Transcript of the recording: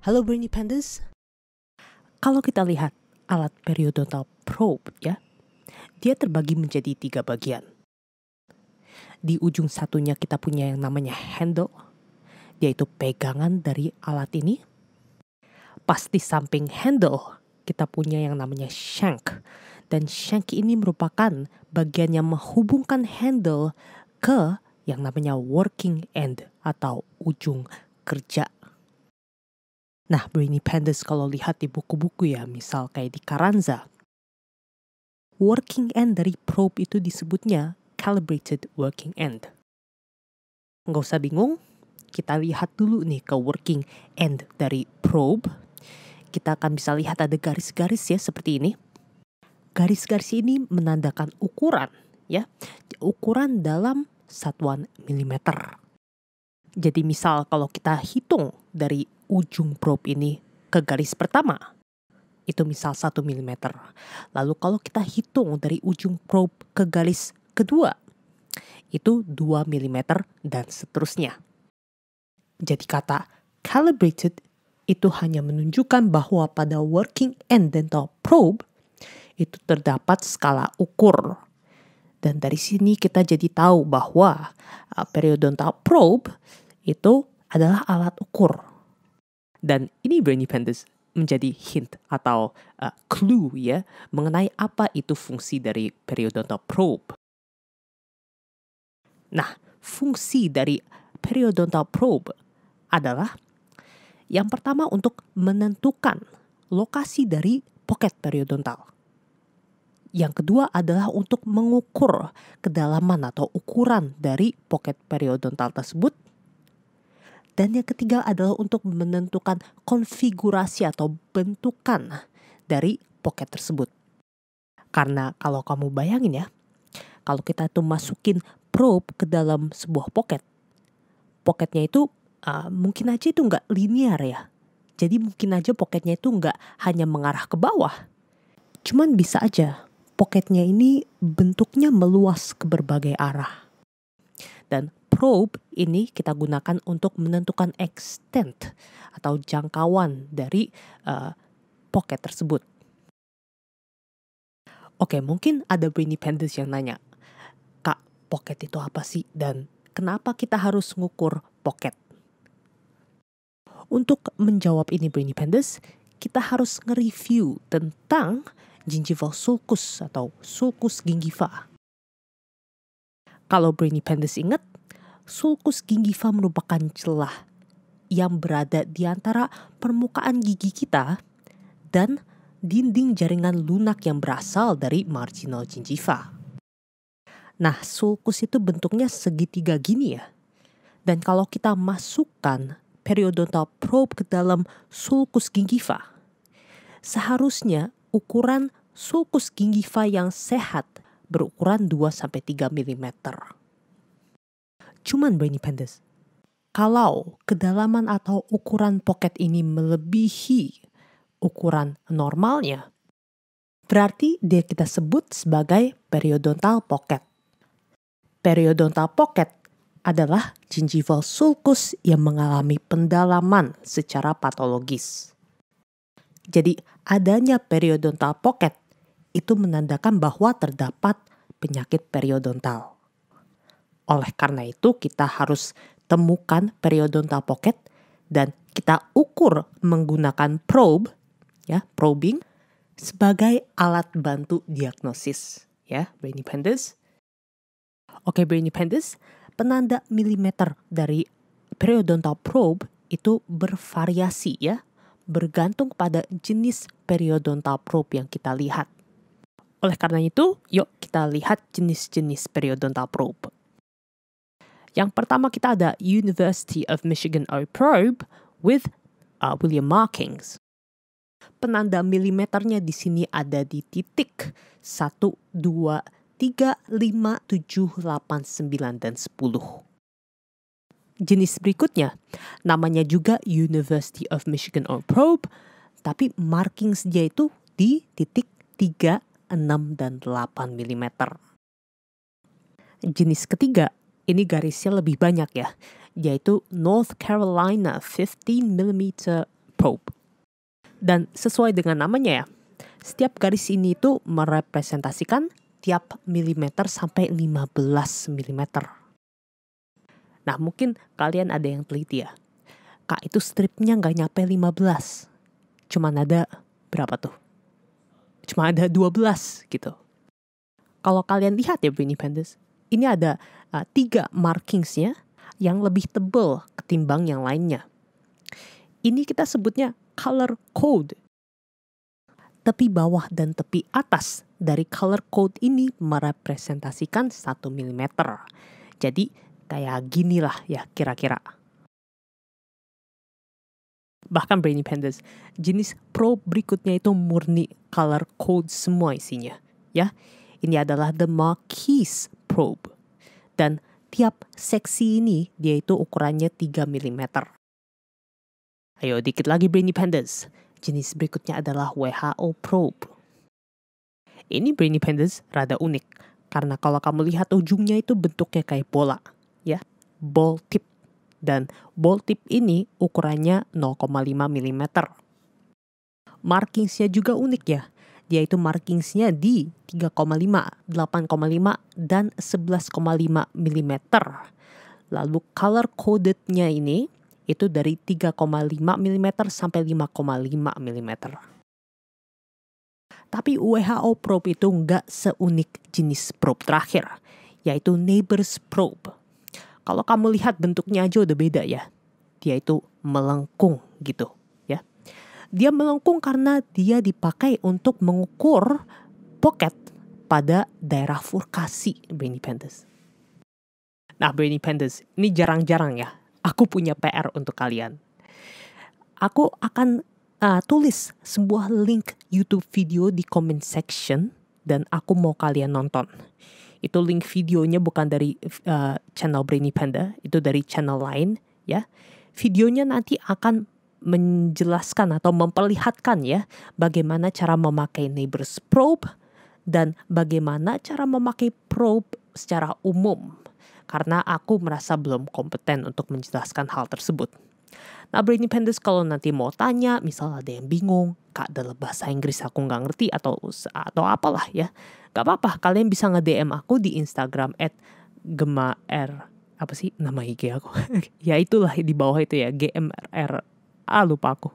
Halo Brainy Pandas. Kalau kita lihat alat periodontal probe ya, dia terbagi menjadi 3 bagian. Di ujung satunya kita punya yang namanya handle, yaitu pegangan dari alat ini. Pas di samping handle, kita punya yang namanya shank. Dan shank ini merupakan bagian yang menghubungkan handle ke yang namanya working end atau ujung kerja. Nah, Brainy Pandas kalau lihat di buku-buku ya, misal kayak di Carranza, working end dari probe itu disebutnya calibrated working end. Nggak usah bingung, kita lihat dulu nih ke working end dari probe. Kita akan bisa lihat ada garis-garis ya seperti ini. Garis-garis ini menandakan ukuran ya, ukuran dalam satuan milimeter. Jadi misal kalau kita hitung dari ujung probe ini ke garis pertama, itu misal 1 mm. Lalu kalau kita hitung dari ujung probe ke garis kedua, itu 2 mm dan seterusnya. Jadi kata calibrated itu hanya menunjukkan bahwa pada working end dental probe itu terdapat skala ukur. Dan dari sini kita jadi tahu bahwa periodontal probe itu adalah alat ukur. Dan ini Brainy Pandas menjadi hint atau clue ya mengenai apa itu fungsi dari periodontal probe. Nah, fungsi dari periodontal probe adalah yang pertama untuk menentukan lokasi dari pocket periodontal. Yang kedua adalah untuk mengukur kedalaman atau ukuran dari pocket periodontal tersebut. Dan yang ketiga adalah untuk menentukan konfigurasi atau bentukan dari pocket tersebut. Karena kalau kamu bayangin ya, kalau kita tuh masukin probe ke dalam sebuah pocket, pocketnya itu mungkin aja itu nggak linear ya. Jadi mungkin aja pocketnya itu nggak hanya mengarah ke bawah. Cuman bisa aja pocketnya ini bentuknya meluas ke berbagai arah. Dan probe ini kita gunakan untuk menentukan extent atau jangkauan dari pocket tersebut. Oke, mungkin ada Brainy Pandas yang nanya, Kak, pocket itu apa sih? Dan kenapa kita harus ngukur pocket? Untuk menjawab ini Brainy Pandas, kita harus nge-review tentang gingival sulcus atau sulcus gingiva. Kalau Brainy Pandas ingat, sulcus gingiva merupakan celah yang berada di antara permukaan gigi kita dan dinding jaringan lunak yang berasal dari marginal gingiva. Nah, sulcus itu bentuknya segitiga gini ya. Dan kalau kita masukkan periodontal probe ke dalam sulcus gingiva, seharusnya ukuran sulcus gingiva yang sehat berukuran 2-3 mm. Cuman Brainy Pandas, kalau kedalaman atau ukuran pocket ini melebihi ukuran normalnya, berarti dia kita sebut sebagai periodontal pocket. Periodontal pocket adalah gingival sulcus yang mengalami pendalaman secara patologis. Jadi adanya periodontal pocket itu menandakan bahwa terdapat penyakit periodontal. Oleh karena itu kita harus temukan periodontal pocket dan kita ukur menggunakan probe, ya, probing sebagai alat bantu diagnosis, ya, Brainy Pandas. Oke, Brainy Pandas, penanda milimeter dari periodontal probe itu bervariasi ya, bergantung pada jenis periodontal probe yang kita lihat. Oleh karena itu, yuk kita lihat jenis-jenis periodontal probe. Yang pertama kita ada University of Michigan Eye Probe with William Markings. Penanda milimeternya di sini ada di titik 1, 2, 3, 5, 7, 8, 9, dan 10. Jenis berikutnya, namanya juga University of Michigan Eye Probe, tapi markings dia itu di titik 3, 6, dan 8 mm. Jenis ketiga, ini garisnya lebih banyak ya, yaitu North Carolina 15 mm probe. Dan sesuai dengan namanya ya, setiap garis ini itu merepresentasikan tiap milimeter sampai 15 milimeter. Nah mungkin kalian ada yang teliti ya, Kak itu stripnya nggak nyampe 15, cuman ada berapa tuh? Cuma ada 12 gitu. Kalau kalian lihat ya Brainy Pandas, ini ada 3 markingsnya yang lebih tebal ketimbang yang lainnya. Ini kita sebutnya color code. Tepi bawah dan tepi atas dari color code ini merepresentasikan 1 mm. Jadi kayak gini lah ya kira-kira. Bahkan Brainy Pandas, jenis probe berikutnya itu murni color code semua isinya. Ya, ini adalah the Marquis probe. Dan tiap seksi ini dia itu ukurannya 3 mm. Ayo dikit lagi Brainy Pandas. Jenis berikutnya adalah WHO probe. Ini Brainy Pandas rada unik karena kalau kamu lihat ujungnya itu bentuknya kayak bola, ya, ball tip. Dan ball tip ini ukurannya 0,5 mm. Markingsnya juga unik ya. Dia itu markingsnya di 3,5, 8,5, dan 11,5 mm. Lalu color codednya ini itu dari 3,5 mm sampai 5,5 mm. Tapi WHO probe itu nggak seunik jenis probe terakhir, yaitu Neighbors probe. Kalau kamu lihat bentuknya aja udah beda ya. Dia itu melengkung gitu ya. Dia melengkung karena dia dipakai untuk mengukur pocket pada daerah furkasi Brainy Pandas. Nah Brainy Pandas, ini jarang-jarang ya. Aku punya PR untuk kalian. Aku akan tulis sebuah link YouTube video di comment section dan aku mau kalian nonton. Itu link videonya bukan dari channel Brainy Panda, itu dari channel lain ya. Videonya nanti akan menjelaskan atau memperlihatkan ya bagaimana cara memakai Neighbors probe dan bagaimana cara memakai probe secara umum. Karena aku merasa belum kompeten untuk menjelaskan hal tersebut. Nah Brainy Pandas kalau nanti mau tanya, misal ada yang bingung, Kak dalam bahasa Inggris aku nggak ngerti atau apalah ya, gak apa-apa, kalian bisa nge-DM aku di Instagram @gemaer, apa sih nama IG aku? Ya itulah di bawah itu ya, GMRR, lupa aku.